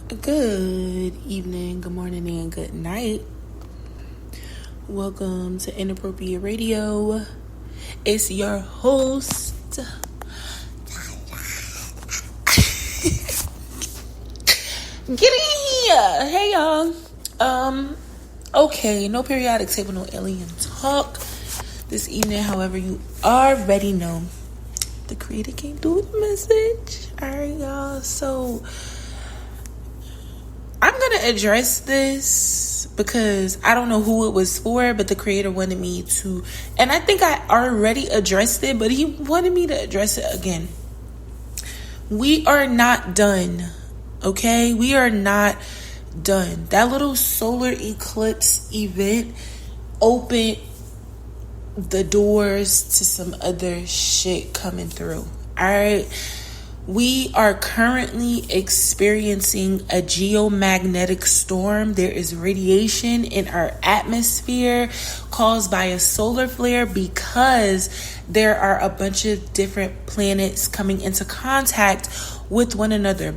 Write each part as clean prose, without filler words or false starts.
Good evening, good morning, and good night. Welcome to Inappropriate Radio. It's your host. Get in here. Hey, y'all. Okay, no periodic table, no alien talk this evening. However, you already know the creator came through with the message. Alright, y'all. So I'm going to address this because I don't know who it was for, but the creator wanted me to, and I think I already addressed it, but he wanted me to address it again. We are not done, okay? We are not done. That little solar eclipse event opened the doors to some other shit coming through, all right? We are currently experiencing a geomagnetic storm. There is radiation in our atmosphere caused by a solar flare because there are a bunch of different planets coming into contact with one another.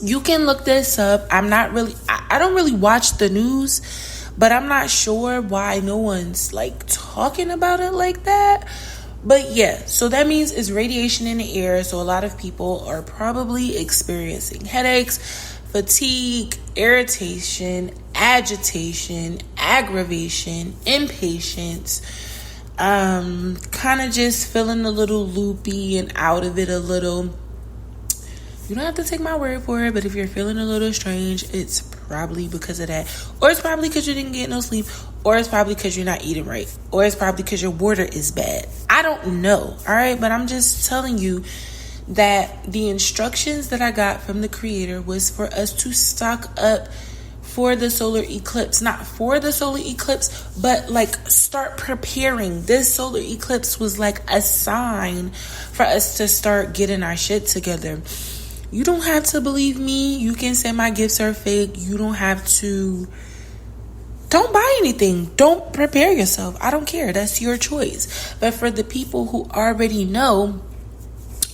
You can look this up. I don't really watch the news, but I'm not sure why no one's talking about it like that. But yeah, so that means it's radiation in the air. So a lot of people are probably experiencing headaches, fatigue, irritation, agitation, aggravation, impatience, kind of just feeling a little loopy and out of it a little. You don't have to take my word for it, but if you're feeling a little strange, it's probably because of that. Or it's probably because you didn't get no sleep. Or it's probably because you're not eating right. Or it's probably because your water is bad. I don't know, all right? But I'm just telling you that the instructions that I got from the creator was for us to stock up for the solar eclipse. Not for the solar eclipse, but start preparing. This solar eclipse was like a sign for us to start getting our shit together. You don't have to believe me. You can say my gifts are fake. You don't have to. Don't buy anything. Don't prepare yourself. I don't care. That's your choice. But for the people who already know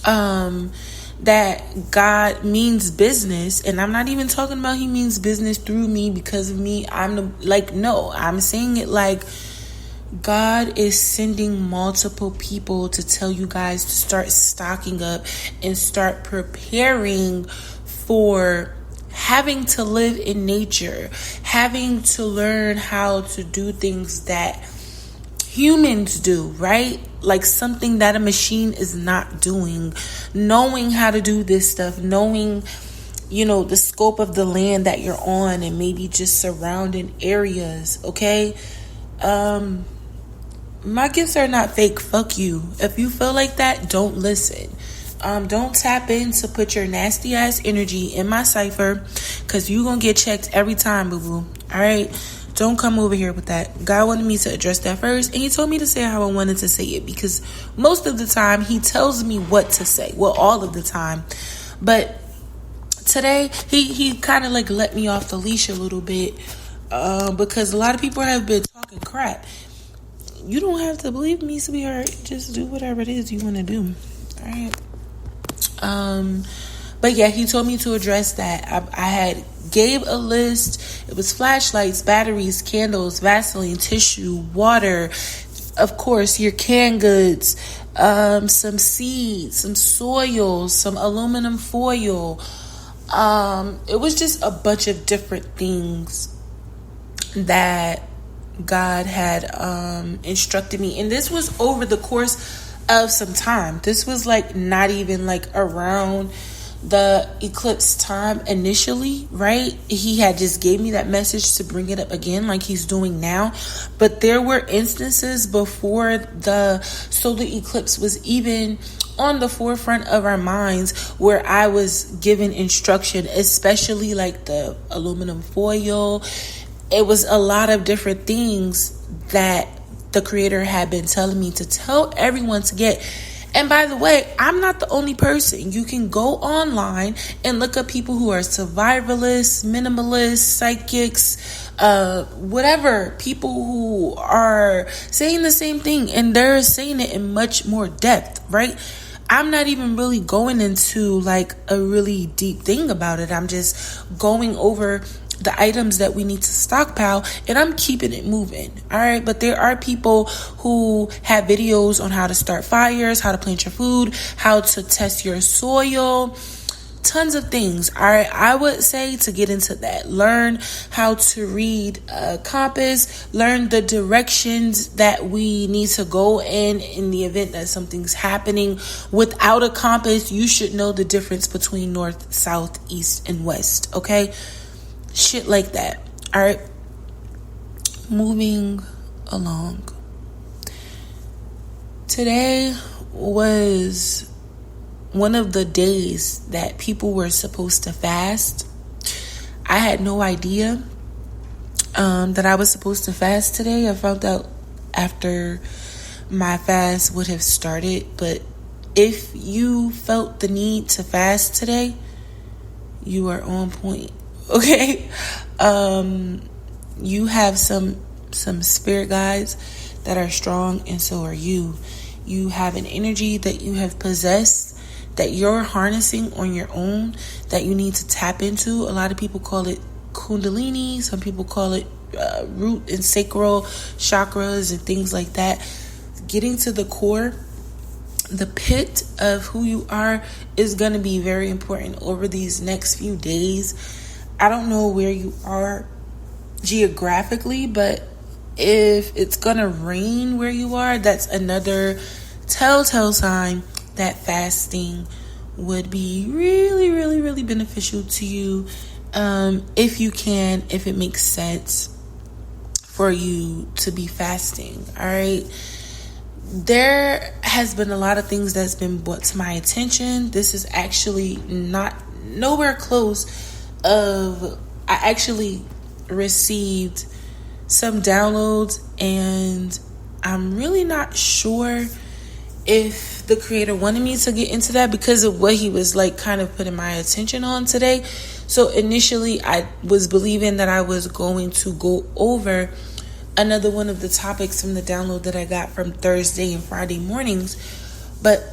that God means business, and I'm not even talking about he means business through me because of me. No, I'm saying it like God is sending multiple people to tell you guys to start stocking up and start preparing for having to live in nature, having to learn how to do things that humans do, right? Like something that a machine is not doing, knowing how to do this stuff, knowing, the scope of the land that you're on and maybe just surrounding areas, okay? My gifts are not fake. Fuck you. If you feel like that, don't listen. Don't tap in to put your nasty ass energy in my cipher because you gonna get checked every time, boo-boo. All right? Don't come over here with that. God wanted me to address that first, and he told me to say how I wanted to say it because most of the time he tells me what to say. Well, all of the time. But today, he kind of let me off the leash a little bit because a lot of people have been talking crap. You don't have to believe me, sweetheart. Just do whatever it is you want to do. All right? But yeah, he told me to address that. I had gave a list. It was flashlights, batteries, candles, Vaseline, tissue, water, of course, your canned goods, some seeds, some soil, some aluminum foil. It was just a bunch of different things that God had instructed me, and this was over the course of some time. This was not even around the eclipse time initially, right? He had just gave me that message to bring it up again like he's doing now. But there were instances before the solar eclipse was even on the forefront of our minds where I was given instruction, especially the aluminum foil. It was a lot of different things that the creator had been telling me to tell everyone to get. And by the way, I'm not the only person. You can go online and look up people who are survivalists, minimalists, psychics, whatever, people who are saying the same thing, and they're saying it in much more depth, right? I'm not even really going into like a really deep thing about it. I'm just going over the items that we need to stockpile, and I'm keeping it moving. All right. But there are people who have videos on how to start fires, how to plant your food, how to test your soil, tons of things. All right. I would say to get into that, learn how to read a compass, learn the directions that we need to go in the event that something's happening. Without a compass, you should know the difference between north, south, east, and west. Okay. Shit like that. All right. Moving along. Today was one of the days that people were supposed to fast. I had no idea that I was supposed to fast today. I found out after my fast would have started. But if you felt the need to fast today, you are on point. Okay. You have some spirit guides that are strong, and so are you. You have an energy that you have possessed, that you're harnessing on your own, that you need to tap into. A lot of people call it kundalini. Some people call it root and sacral chakras and things like that. Getting to the core, the pit of who you are, is going to be very important over these next few days. I don't know where you are geographically, but if it's going to rain where you are, that's another telltale sign that fasting would be really, really, really beneficial to you. If you can, if it makes sense for you to be fasting. All right. There has been a lot of things that's been brought to my attention. This is actually nowhere close of, I actually received some downloads, and I'm really not sure if the creator wanted me to get into that because of what he was like kind of putting my attention on today. So initially I was believing that I was going to go over another one of the topics from the download that I got from Thursday and Friday mornings. But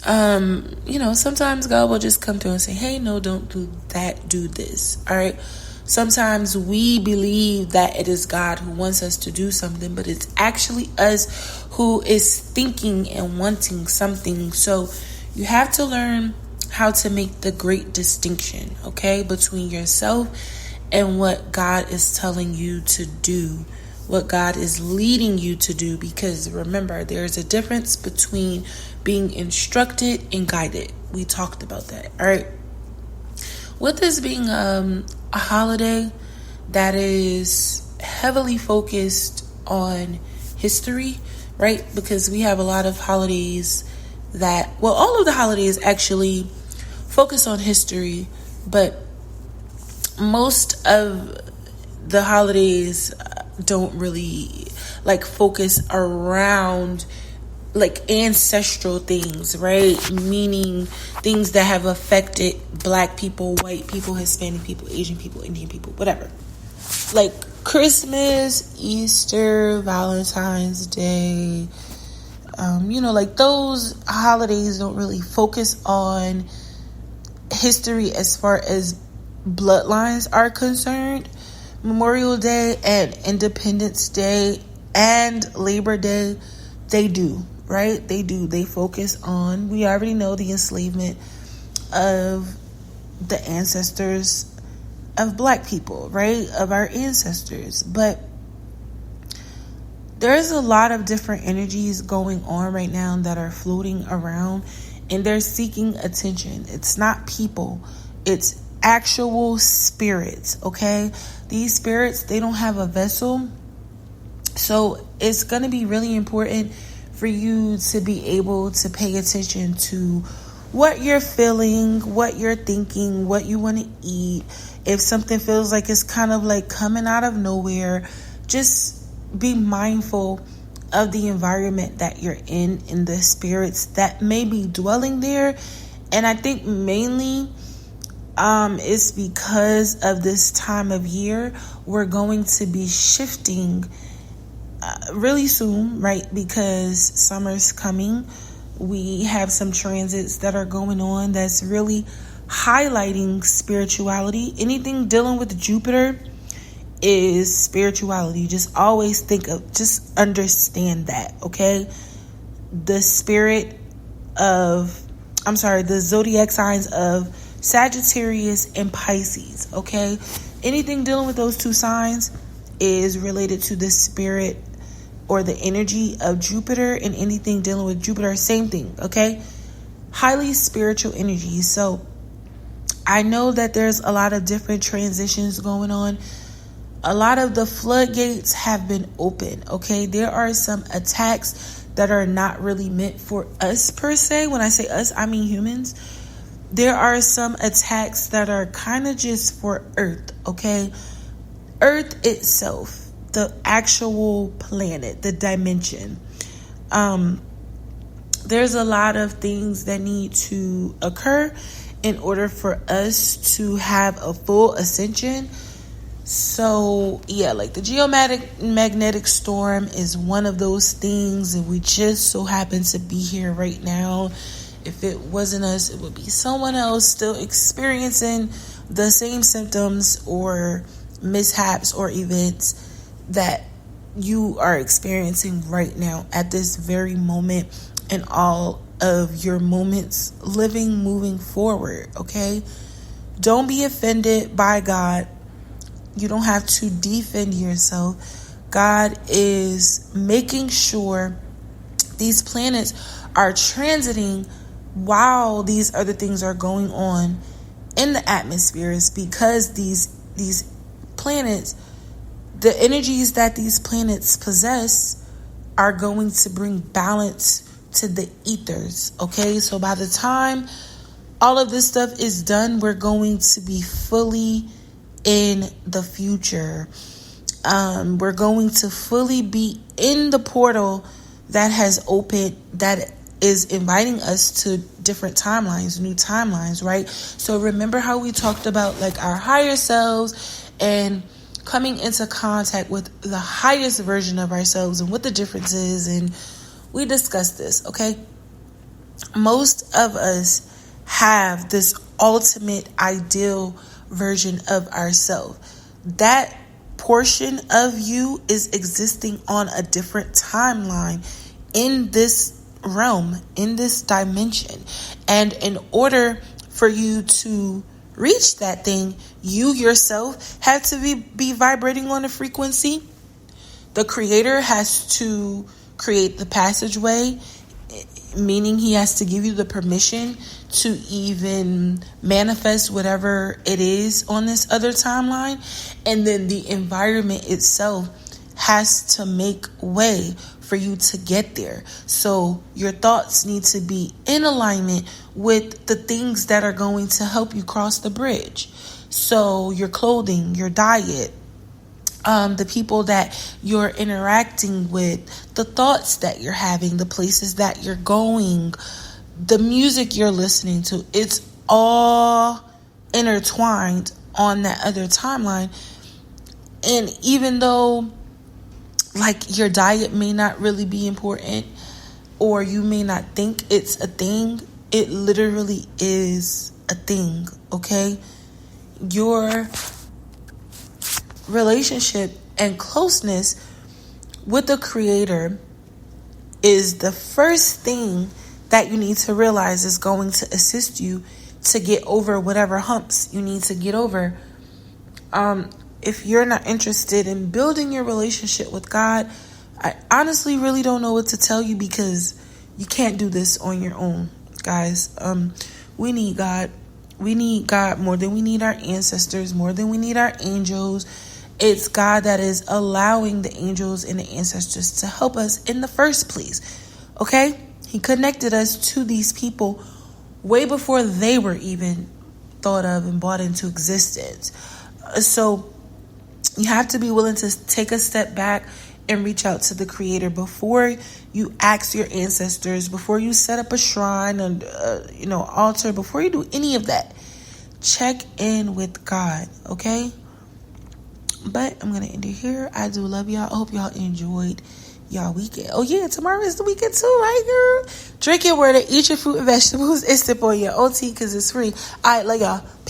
sometimes God will just come through and say, hey, no, don't do that, do this. All right. Sometimes we believe that it is God who wants us to do something, but it's actually us who is thinking and wanting something. So you have to learn how to make the great distinction, okay, between yourself and what God is telling you to do, what God is leading you to do. Because remember, there's a difference between being instructed and guided. We talked about that. All right. With this being a holiday that is heavily focused on history, right? Because we have a lot of holidays all of the holidays actually focus on history, but most of the holidays don't really focus around ancestral things, right? Meaning things that have affected Black people, white people, Hispanic people, Asian people, Indian people, whatever. Like Christmas, Easter, Valentine's Day, those holidays don't really focus on history as far as bloodlines are concerned. Memorial Day and Independence Day and Labor Day, they do. Right? They do. They focus on, we already know, the enslavement of the ancestors of Black people, right? Of our ancestors. But there's a lot of different energies going on right now that are floating around, and they're seeking attention. It's not people. It's actual spirits, okay? These spirits, they don't have a vessel. So it's going to be really important for you to be able to pay attention to what you're feeling, what you're thinking, what you want to eat. If something feels like it's kind of like coming out of nowhere, just be mindful of the environment that you're in and the spirits that may be dwelling there. And I think mainly it's because of this time of year, we're going to be shifting really soon, right? Because summer's coming. We have some transits that are going on that's really highlighting spirituality. Anything dealing with Jupiter is spirituality. Just always just understand that, okay? The zodiac signs of Sagittarius and Pisces, okay? Anything dealing with those two signs is related to the spirit or the energy of Jupiter, and anything dealing with Jupiter, same thing, okay? Highly spiritual energy. So I know that there's a lot of different transitions going on. A lot of the floodgates have been open, okay? There are some attacks that are not really meant for us per se. When I say us, I mean humans. There are some attacks that are kind of just for Earth, okay? Earth itself, the actual planet, the dimension. There's a lot of things that need to occur in order for us to have a full ascension. So yeah, like the geomagnetic storm is one of those things, and we just so happen to be here right now. If it wasn't us, it would be someone else still experiencing the same symptoms or mishaps or events that you are experiencing right now at this very moment, and all of your moments moving forward, okay? Don't be offended by God. You don't have to defend yourself. God is making sure these planets are transiting while these other things are going on in the atmospheres, because these planets, the energies that these planets possess, are going to bring balance to the ethers, okay? So by the time all of this stuff is done, we're going to be fully in the future. We're going to fully be in the portal that has opened, that is inviting us to different timelines, new timelines, right? So remember how we talked about like our higher selves and coming into contact with the highest version of ourselves and what the difference is, and we discussed this, okay? Most of us have this ultimate ideal version of ourselves. That portion of you is existing on a different timeline in this realm, in this dimension. And in order for you to reach that thing, you yourself have to be vibrating on a frequency. The creator has to create the passageway, meaning he has to give you the permission to even manifest whatever it is on this other timeline. And then the environment itself has to make way for you to get there. So your thoughts need to be in alignment with the things that are going to help you cross the bridge. So your clothing, your diet, the people that you're interacting with, the thoughts that you're having, the places that you're going, the music you're listening to, it's all intertwined on that other timeline. And even though like your diet may not really be important, or you may not think it's a thing, it literally is a thing, okay? Your relationship and closeness with the creator is the first thing that you need to realize is going to assist you to get over whatever humps you need to get over. If you're not interested in building your relationship with God, I honestly really don't know what to tell you, because you can't do this on your own, guys. We need God. We need God more than we need our ancestors, more than we need our angels. It's God that is allowing the angels and the ancestors to help us in the first place, okay? He connected us to these people way before they were even thought of and brought into existence. So you have to be willing to take a step back and reach out to the creator before you ask your ancestors, before you set up a shrine and altar, before you do any of that. Check in with God, okay? But I'm going to end it here. I do love y'all. I hope y'all enjoyed y'all weekend. Oh yeah, tomorrow is the weekend too, right, girl? Drink your water, eat your fruit and vegetables, and sip on your OT because it's free. All right, love y'all.